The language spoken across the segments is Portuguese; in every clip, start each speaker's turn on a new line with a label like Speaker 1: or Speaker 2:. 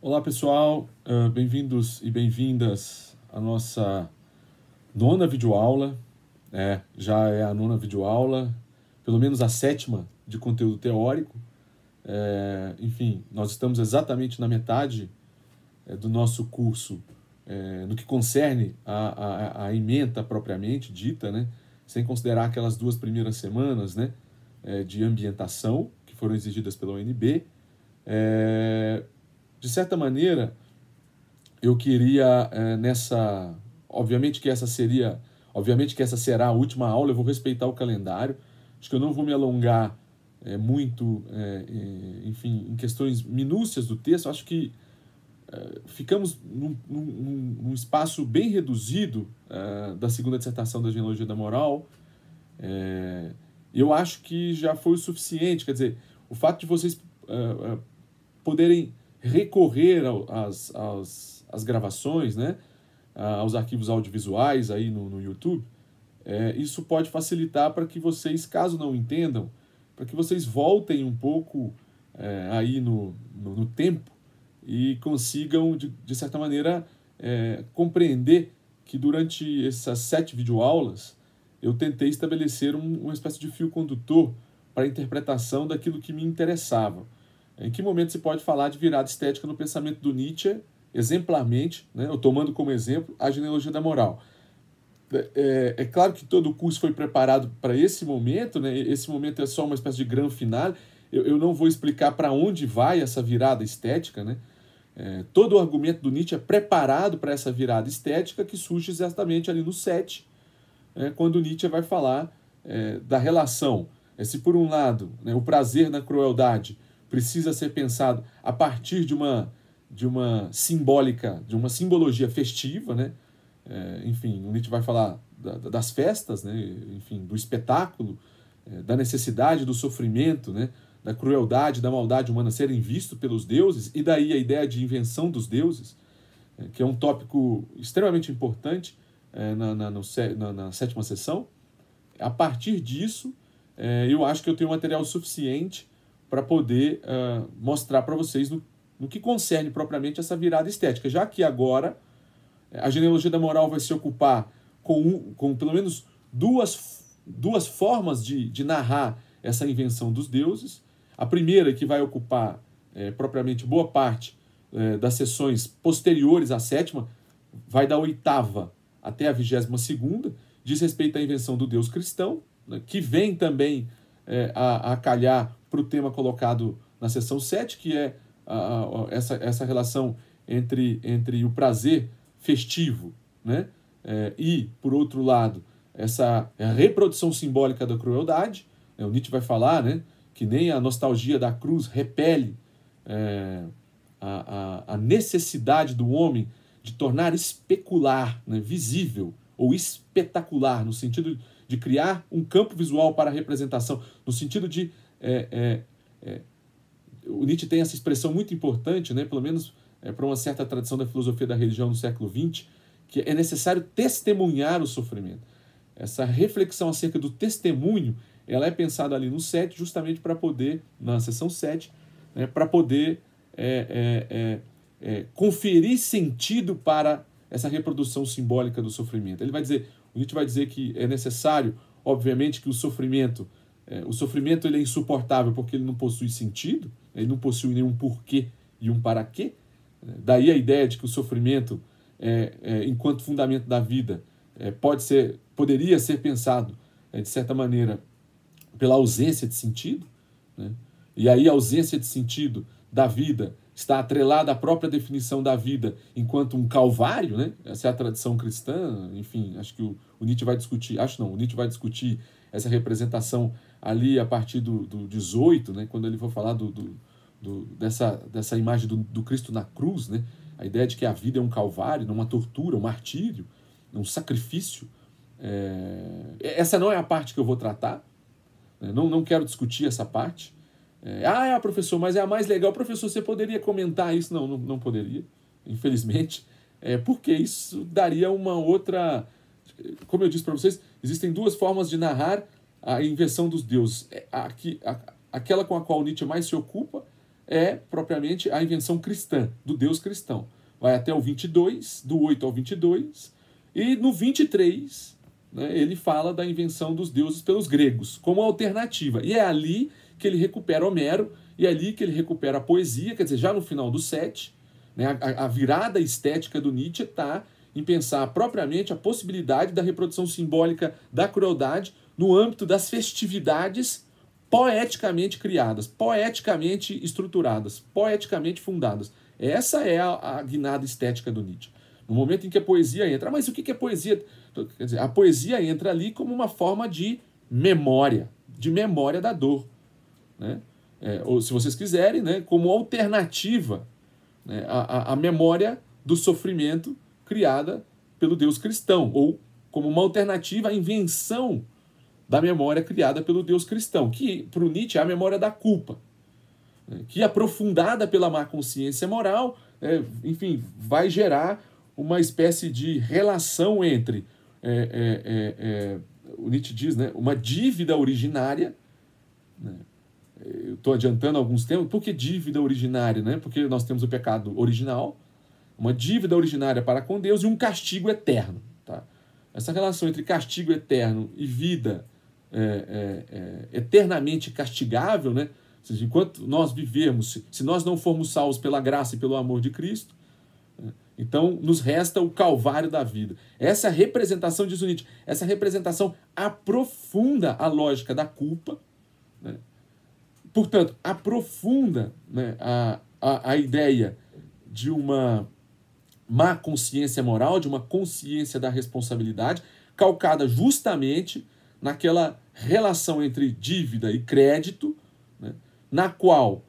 Speaker 1: Olá pessoal, bem-vindos e bem-vindas à nossa nona videoaula. Já é a nona videoaula, pelo menos a sétima de conteúdo teórico. Enfim, nós estamos exatamente na metade do nosso curso no que concerne a ementa propriamente dita, né? Sem considerar aquelas 2 primeiras semanas, né? De ambientação que foram exigidas pela UNB. De certa maneira, eu queria obviamente que essa será a última aula. Eu vou respeitar o calendário. Acho que eu não vou me alongar muito, enfim, em questões minúcias do texto. Acho que ficamos num espaço bem reduzido da segunda dissertação da genealogia da moral. Eu acho que já foi o suficiente. Quer dizer, o fato de vocês poderem recorrer às gravações, né, aos arquivos audiovisuais aí no YouTube, isso pode facilitar para que vocês, caso não entendam, para que vocês voltem um pouco aí no tempo e consigam, de certa maneira, compreender que durante essas 7 videoaulas eu tentei estabelecer uma espécie de fio condutor para a interpretação daquilo que me interessava. Em que momento se pode falar de virada estética no pensamento do Nietzsche, exemplarmente, né, eu tomando como exemplo a genealogia da moral. É claro que todo o curso foi preparado para esse momento, né? Esse momento é só uma espécie de grande final. Eu não vou explicar para onde vai essa virada estética, né? Todo o argumento do Nietzsche é preparado para essa virada estética que surge exatamente ali no 7, quando Nietzsche vai falar da relação. Se por um lado, né, o prazer na crueldade precisa ser pensado a partir de uma simbólica, de uma simbologia festiva, né? Enfim, o Nietzsche vai falar das festas, né? Enfim, do espetáculo, da necessidade do sofrimento, né? Da crueldade, da maldade humana serem vistos pelos deuses, e daí a ideia de invenção dos deuses, que é um tópico extremamente importante na sétima sessão. A partir disso, eu acho que eu tenho material suficiente para poder mostrar para vocês no que concerne propriamente essa virada estética, já que agora a genealogia da moral vai se ocupar com pelo menos duas formas de narrar essa invenção dos deuses. A primeira, que vai ocupar propriamente boa parte das sessões posteriores à sétima, vai da 8ª até a 22ª, diz respeito à invenção do Deus cristão, né, que vem também a calhar para o tema colocado na sessão 7, que é essa relação entre o prazer festivo, né, e, por outro lado, essa reprodução simbólica da crueldade. O Nietzsche vai falar, né, que nem a nostalgia da cruz repele a necessidade do homem de tornar especular, né, visível, ou espetacular, no sentido de criar um campo visual para a representação, no sentido de... o Nietzsche tem essa expressão muito importante, né, pelo menos para uma certa tradição da filosofia da religião no século XX, que é necessário testemunhar o sofrimento. Essa reflexão acerca do testemunho, ela é pensada ali no 7, justamente para poder, na seção 7, né, para poder conferir sentido para essa reprodução simbólica do sofrimento. O Nietzsche vai dizer que é necessário, obviamente, que o sofrimento ele é insuportável porque ele não possui sentido, ele não possui nenhum porquê e um para quê. Daí a ideia de que o sofrimento, enquanto fundamento da vida, poderia ser pensado, de certa maneira, pela ausência de sentido, né? E aí a ausência de sentido da vida está atrelada à própria definição da vida enquanto um calvário, né? Essa é a tradição cristã. Enfim, acho que o Nietzsche vai discutir, o Nietzsche vai discutir essa representação ali a partir do 18, né? Quando ele for falar dessa imagem do Cristo na cruz, né? A ideia de que a vida é um calvário, não uma tortura, um martírio, um sacrifício. Essa não é a parte que eu vou tratar. Não quero discutir essa parte. Professor, mas é a mais legal. Professor, você poderia comentar isso? Não poderia, infelizmente, porque isso daria uma outra... Como eu disse para vocês, existem 2 formas de narrar a invenção dos deuses. Aquela com a qual Nietzsche mais se ocupa é propriamente a invenção cristã, do Deus cristão. Vai até o 22, do 8 ao 22, e no 23, né, ele fala da invenção dos deuses pelos gregos, como alternativa. E é ali que ele recupera Homero, e é ali que ele recupera a poesia, quer dizer, já no final do 7, né, a virada estética do Nietzsche está em pensar propriamente a possibilidade da reprodução simbólica da crueldade no âmbito das festividades poeticamente criadas, poeticamente estruturadas, poeticamente fundadas. Essa é a guinada estética do Nietzsche. No momento em que a poesia entra. Mas o que é poesia? Quer dizer, a poesia entra ali como uma forma de memória da dor. Né? Ou, se vocês quiserem, né, como alternativa, né, à memória do sofrimento criada pelo Deus cristão, ou como uma alternativa à invenção da memória criada pelo Deus cristão, que para o Nietzsche é a memória da culpa, né, que aprofundada pela má consciência moral, enfim, vai gerar uma espécie de relação entre, o Nietzsche diz, né, uma dívida originária, né, eu estou adiantando alguns termos. Por que dívida originária? Né? Porque nós temos o pecado original, uma dívida originária para com Deus e um castigo eterno. Tá? Essa relação entre castigo eterno e vida eternamente castigável, né? Ou seja, enquanto nós vivemos, se nós não formos salvos pela graça e pelo amor de Cristo, então nos resta o calvário da vida. Essa representação, diz o Nietzsche, essa representação aprofunda a lógica da culpa, né? Portanto, aprofunda, né, a ideia de uma má consciência moral, de uma consciência da responsabilidade, calcada justamente naquela relação entre dívida e crédito, né, na qual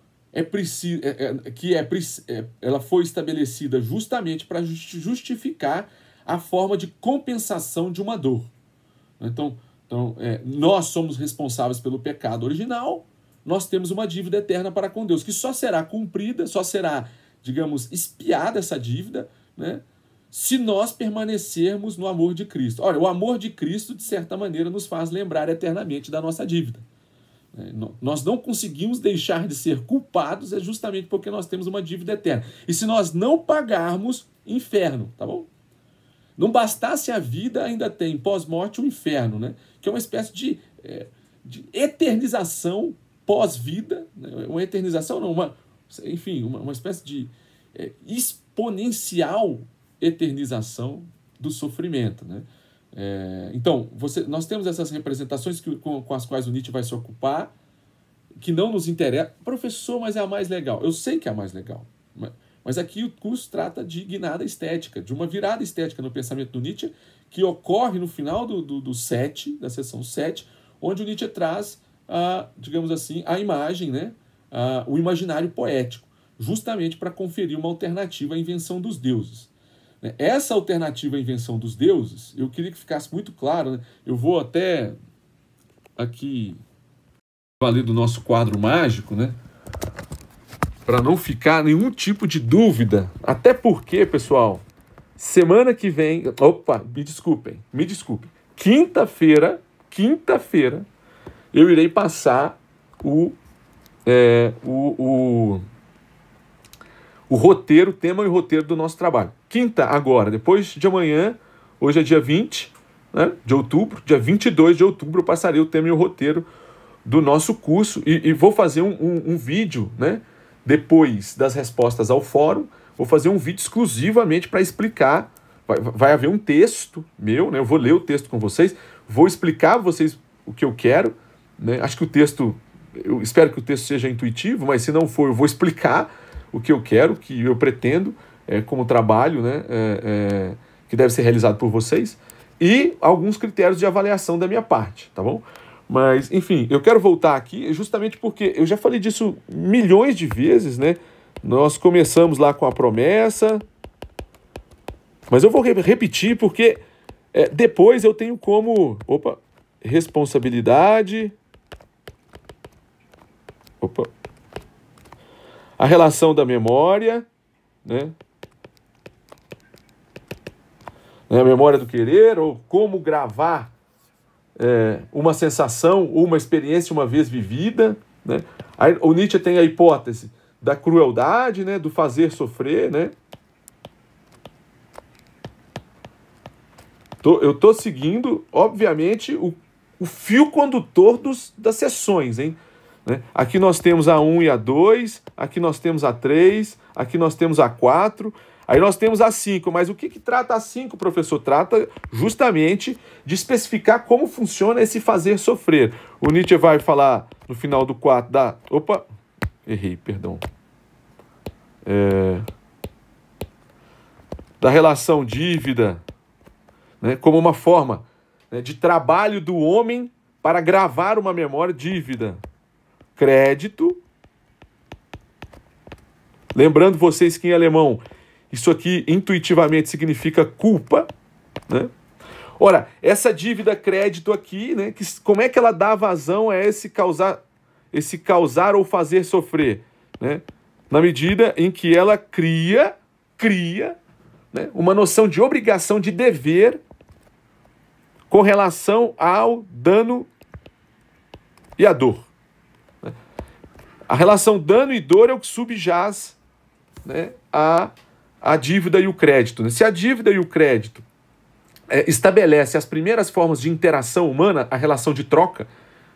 Speaker 1: ela foi estabelecida justamente para justificar a forma de compensação de uma dor. Então nós somos responsáveis pelo pecado original, nós temos uma dívida eterna para com Deus, que só será cumprida, só será, digamos, expiada essa dívida, né, se nós permanecermos no amor de Cristo. Olha, o amor de Cristo, de certa maneira, nos faz lembrar eternamente da nossa dívida. Nós não conseguimos deixar de ser culpados justamente porque nós temos uma dívida eterna. E se nós não pagarmos, inferno, tá bom? Não bastasse a vida, ainda tem pós-morte o inferno, né, que é uma espécie de eternização pós-vida, né? Uma eternização, não, uma espécie de exponencial eternização do sofrimento. Né? Então, nós temos essas representações com as quais o Nietzsche vai se ocupar, que não nos interessa. Professor, mas é a mais legal. Eu sei que é a mais legal, mas aqui o curso trata de guinada estética, de uma virada estética no pensamento do Nietzsche, que ocorre no final do 7, da seção 7, onde o Nietzsche traz digamos assim, a imagem, né? O imaginário poético, justamente para conferir uma alternativa à invenção dos deuses. Essa alternativa à invenção dos deuses, eu queria que ficasse muito claro, né? Eu vou até aqui valer do nosso quadro mágico, né? Para não ficar nenhum tipo de dúvida, até porque, pessoal, semana que vem, me desculpem, quinta-feira, eu irei passar o roteiro, tema e roteiro do nosso trabalho. Quinta, agora, depois de amanhã, hoje é dia 20, né, de outubro, dia 22 de outubro eu passarei o tema e o roteiro do nosso curso e vou fazer um vídeo, né, depois das respostas ao fórum, vou fazer um vídeo exclusivamente para explicar, vai haver um texto meu, né, eu vou ler o texto com vocês, vou explicar a vocês o que eu quero, né? Acho que o texto, eu espero que o texto seja intuitivo, mas se não for, eu vou explicar o que eu quero, o que eu pretendo como trabalho, né? Que deve ser realizado por vocês, e alguns critérios de avaliação da minha parte, tá bom? Mas, enfim, eu quero voltar aqui justamente porque eu já falei disso milhões de vezes, né? Nós começamos lá com a promessa, mas eu vou repetir porque depois eu tenho como... responsabilidade... a relação da memória, né? A memória do querer, ou como gravar uma sensação ou uma experiência uma vez vivida, né? Aí, o Nietzsche tem a hipótese da crueldade, né, do fazer sofrer, né? Eu tô seguindo, obviamente, o fio condutor das sessões, hein? Né? Aqui nós temos a 1 e a 2, aqui nós temos a 3, aqui nós temos a 4, aí nós temos a 5. Mas o que trata a 5, professor? Trata justamente de especificar como funciona esse fazer sofrer. O Nietzsche vai falar no final do 4 da... Opa! Errei, perdão. Da relação dívida, né, como uma forma, né, de trabalho do homem para gravar uma memória, dívida, crédito. Lembrando vocês que em alemão isso aqui intuitivamente significa culpa, né? Ora, essa dívida crédito aqui, né, como é que ela dá vazão a esse causar ou fazer sofrer, né? Na medida em que ela cria, né, uma noção de obrigação, de dever com relação ao dano e à dor. A relação dano e dor é o que subjaz, né, a dívida e o crédito. Se a dívida e o crédito estabelece as primeiras formas de interação humana, a relação de troca,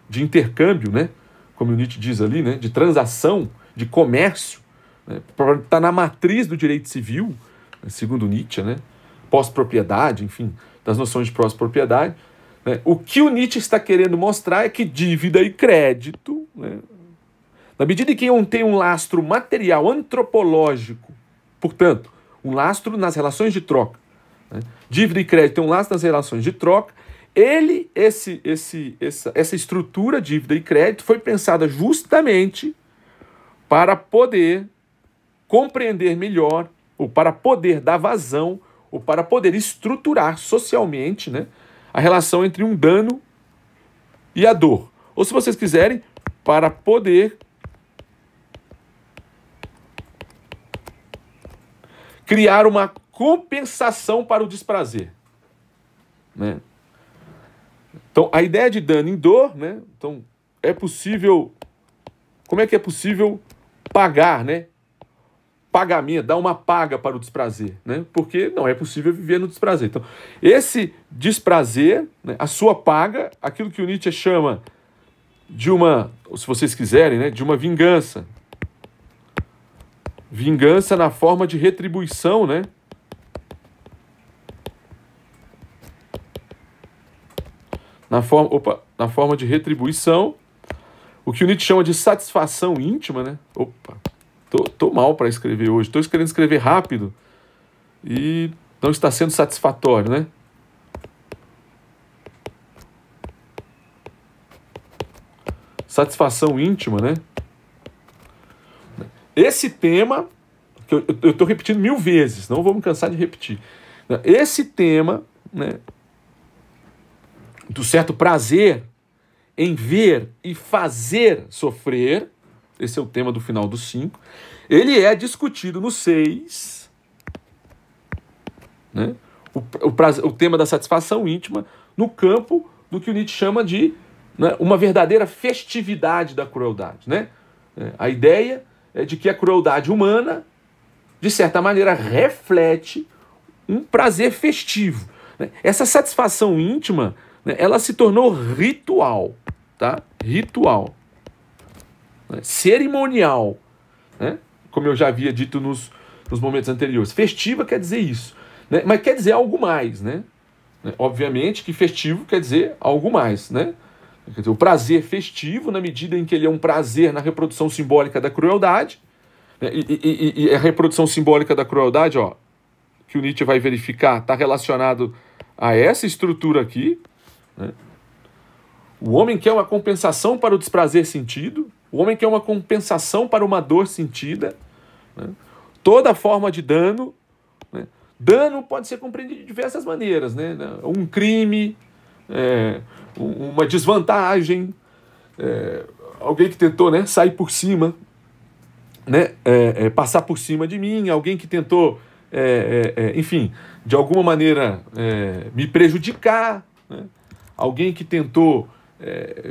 Speaker 1: de intercâmbio, né, como o Nietzsche diz ali, né, de transação, de comércio, né, está na matriz do direito civil, segundo Nietzsche, né, pós-propriedade, enfim, das noções de pós-propriedade, né? O que o Nietzsche está querendo mostrar é que dívida e crédito, né, na medida em que tem um lastro material, antropológico, portanto, um lastro nas relações de troca, né, dívida e crédito tem um lastro nas relações de troca, essa estrutura, dívida e crédito, foi pensada justamente para poder compreender melhor, ou para poder dar vazão, ou para poder estruturar socialmente, né, a relação entre um dano e a dor. Ou, se vocês quiserem, para poder criar uma compensação para o desprazer, né? Então, a ideia de dano em dor, né? Então, é possível... Como é que é possível pagar, né? Pagamento, dar uma paga para o desprazer, né? Porque não é possível viver no desprazer. Então, esse desprazer, né, a sua paga, aquilo que o Nietzsche chama de uma, se vocês quiserem, né, de uma vingança. Vingança na forma de retribuição, né? Na forma de retribuição, o que o Nietzsche chama de satisfação íntima, né? Tô mal para escrever hoje. Estou querendo escrever rápido e não está sendo satisfatório, né? Satisfação íntima, né? Esse tema, que eu estou repetindo 1000 vezes, não vou me cansar de repetir. Esse tema, né, do certo prazer em ver e fazer sofrer, esse é o tema do final do 5, ele é discutido no 6, né, o tema da satisfação íntima, no campo do que o Nietzsche chama de, né, uma verdadeira festividade da crueldade, né? A ideia é de que a crueldade humana, de certa maneira, reflete um prazer festivo, né? Essa satisfação íntima, né, ela se tornou ritual, tá? Ritual, né? Cerimonial, né? Como eu já havia dito nos momentos anteriores. Festiva quer dizer isso, né? Mas quer dizer algo mais, né? Obviamente que festivo quer dizer algo mais, né? Quer dizer, o prazer festivo, na medida em que ele é um prazer na reprodução simbólica da crueldade, né? E a reprodução simbólica da crueldade, ó, que o Nietzsche vai verificar, está relacionado a essa estrutura aqui, né? O homem quer uma compensação para o desprazer sentido, o homem quer uma compensação para uma dor sentida, né? Toda forma de dano, né? Dano pode ser compreendido de diversas maneiras, né? Um crime, uma desvantagem, alguém que tentou, né, sair por cima, né, passar por cima de mim, alguém que tentou, enfim, de alguma maneira me prejudicar, né? Alguém que tentou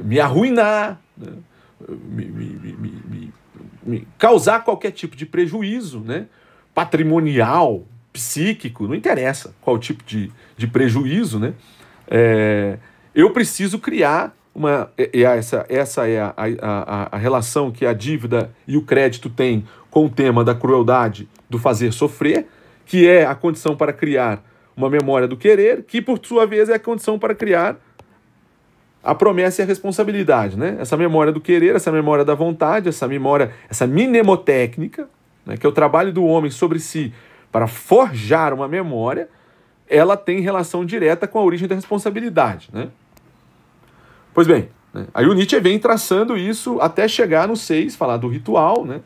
Speaker 1: me arruinar, né? me causar qualquer tipo de prejuízo, né, patrimonial, psíquico, não interessa qual tipo de prejuízo, né, eu preciso criar essa é a relação que a dívida e o crédito têm com o tema da crueldade, do fazer sofrer, que é a condição para criar uma memória do querer, que por sua vez é a condição para criar a promessa e a responsabilidade, né? Essa memória do querer, essa memória da vontade, essa memória, essa mnemotécnica, né, que é o trabalho do homem sobre si para forjar uma memória, ela tem relação direta com a origem da responsabilidade, né? Pois bem, né, aí o Nietzsche vem traçando isso até chegar no 6, falar do ritual, né,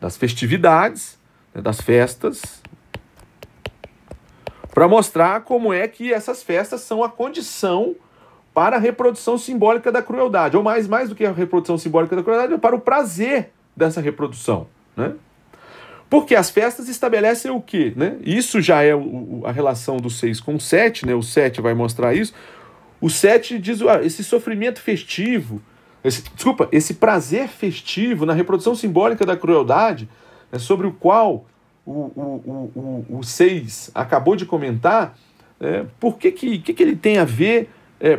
Speaker 1: das festividades, né, das festas, para mostrar como é que essas festas são a condição para a reprodução simbólica da crueldade, ou mais do que a reprodução simbólica da crueldade, para o prazer dessa reprodução, né? Porque as festas estabelecem o quê, né? Isso já é a relação do 6 com o 7, né? O 7 vai mostrar isso. O 7 diz esse sofrimento festivo, esse prazer festivo na reprodução simbólica da crueldade, né, sobre o qual o 6 acabou de comentar, por que ele tem a ver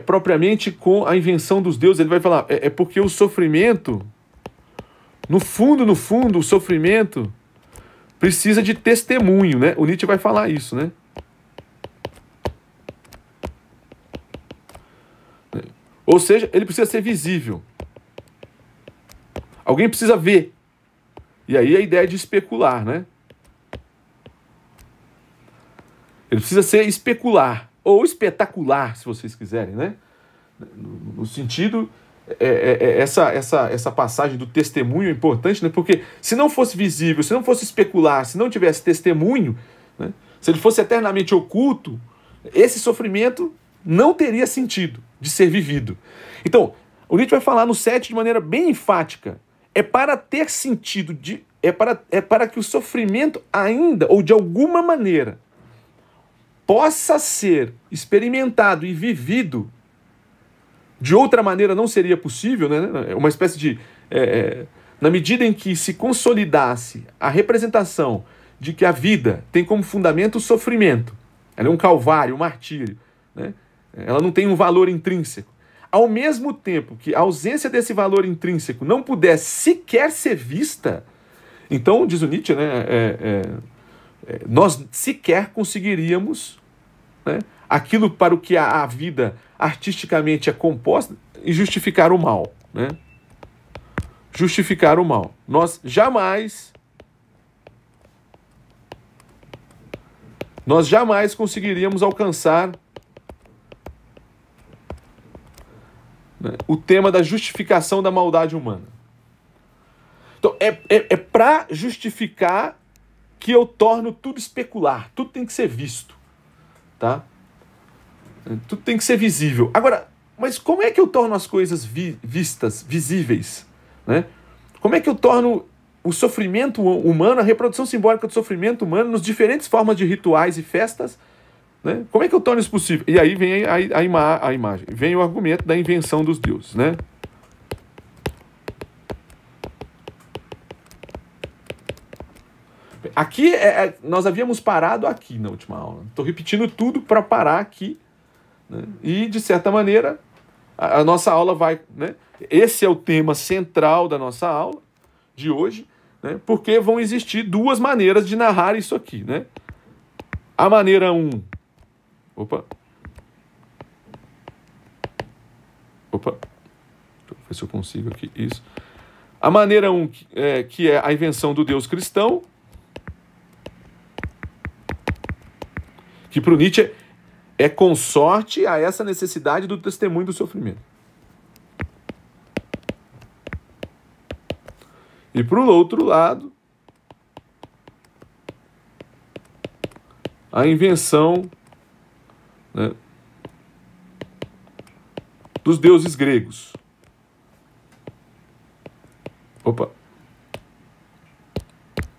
Speaker 1: propriamente com a invenção dos deuses? Ele vai falar, porque o sofrimento, no fundo, o sofrimento precisa de testemunho, né? O Nietzsche vai falar isso, né? Ou seja, ele precisa ser visível. Alguém precisa ver. E aí a ideia de especular, né? Ele precisa ser especular, ou espetacular, se vocês quiserem, né? No sentido, essa passagem do testemunho é importante, né? Porque se não fosse visível, se não fosse especular, se não tivesse testemunho, né? Se ele fosse eternamente oculto, esse sofrimento não teria sentido de ser vivido. Então, o Nietzsche vai falar no 7 de maneira bem enfática. É para ter sentido, é para que o sofrimento ainda, ou de alguma maneira, possa ser experimentado e vivido. De outra maneira não seria possível, né? Uma espécie de... na medida em que se consolidasse a representação de que a vida tem como fundamento o sofrimento, ela é um calvário, um martírio, né? Ela não tem um valor intrínseco. Ao mesmo tempo que a ausência desse valor intrínseco não pudesse sequer ser vista, então, diz o Nietzsche, né, nós sequer conseguiríamos, né, aquilo para o que a vida artisticamente é composta e justificar o mal, né? Justificar o mal. Nós jamais conseguiríamos alcançar, né, o tema da justificação da maldade humana. Então, é para justificar que eu torno tudo especular, tudo tem que ser visto, tá? Tudo tem que ser visível. Agora, mas como é que eu torno as coisas vistas, visíveis, né? Como é que eu torno o sofrimento humano, a reprodução simbólica do sofrimento humano nas diferentes formas de rituais e festas, né? Como é que eu torno isso possível? E aí vem a imagem, vem o argumento da invenção dos deuses, né? Aqui, nós havíamos parado aqui na última aula. Estou repetindo tudo para parar aqui, né? E, de certa maneira, a nossa aula vai... né? Esse é o tema central da nossa aula de hoje, né? Porque vão existir duas maneiras de narrar isso aqui, né? A maneira 1... Opa! Deixa eu ver se eu consigo aqui. Isso. A maneira 1, que é a invenção do Deus cristão, que para o Nietzsche é consorte a essa necessidade do testemunho do sofrimento. E para o outro lado, a invenção, né, dos deuses gregos. Opa!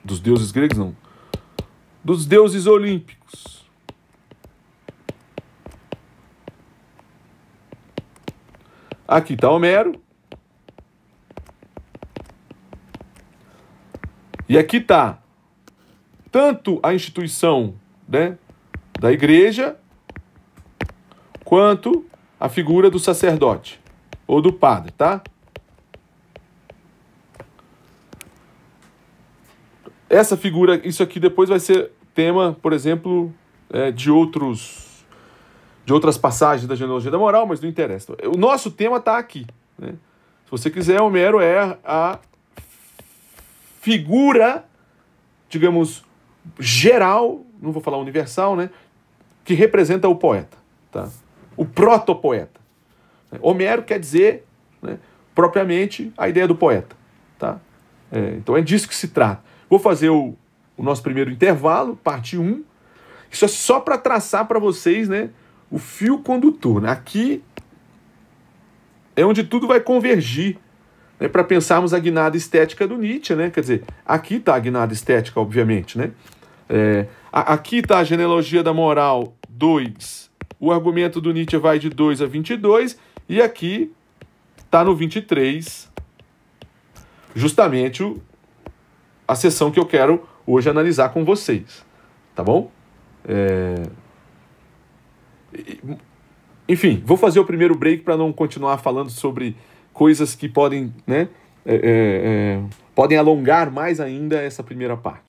Speaker 1: Dos deuses gregos, não. Dos deuses olímpicos. Aqui está Homero. E aqui está tanto a instituição, né, da igreja, quanto a figura do sacerdote ou do padre, tá? Essa figura, isso aqui depois vai ser tema, por exemplo, de outras passagens da genealogia da moral, mas não interessa. O nosso tema está aqui, né? Se você quiser, Homero é a figura, digamos, geral, não vou falar universal, né, que representa o poeta, tá? O protopoeta. Homero quer dizer, né, propriamente a ideia do poeta, tá? Então é disso que se trata. Vou fazer o nosso primeiro intervalo, parte 1. Isso é só para traçar para vocês, né, o fio condutor, né? Aqui é onde tudo vai convergir, né, para pensarmos a guinada estética do Nietzsche, né? Quer dizer, aqui está a guinada estética, obviamente, né? Aqui está a genealogia da moral 2. O argumento do Nietzsche vai de 2 a 22. E aqui está no 23, justamente a seção que eu quero hoje analisar com vocês. Tá bom? Enfim, vou fazer o primeiro break para não continuar falando sobre coisas que podem, né, podem alongar mais ainda essa primeira parte.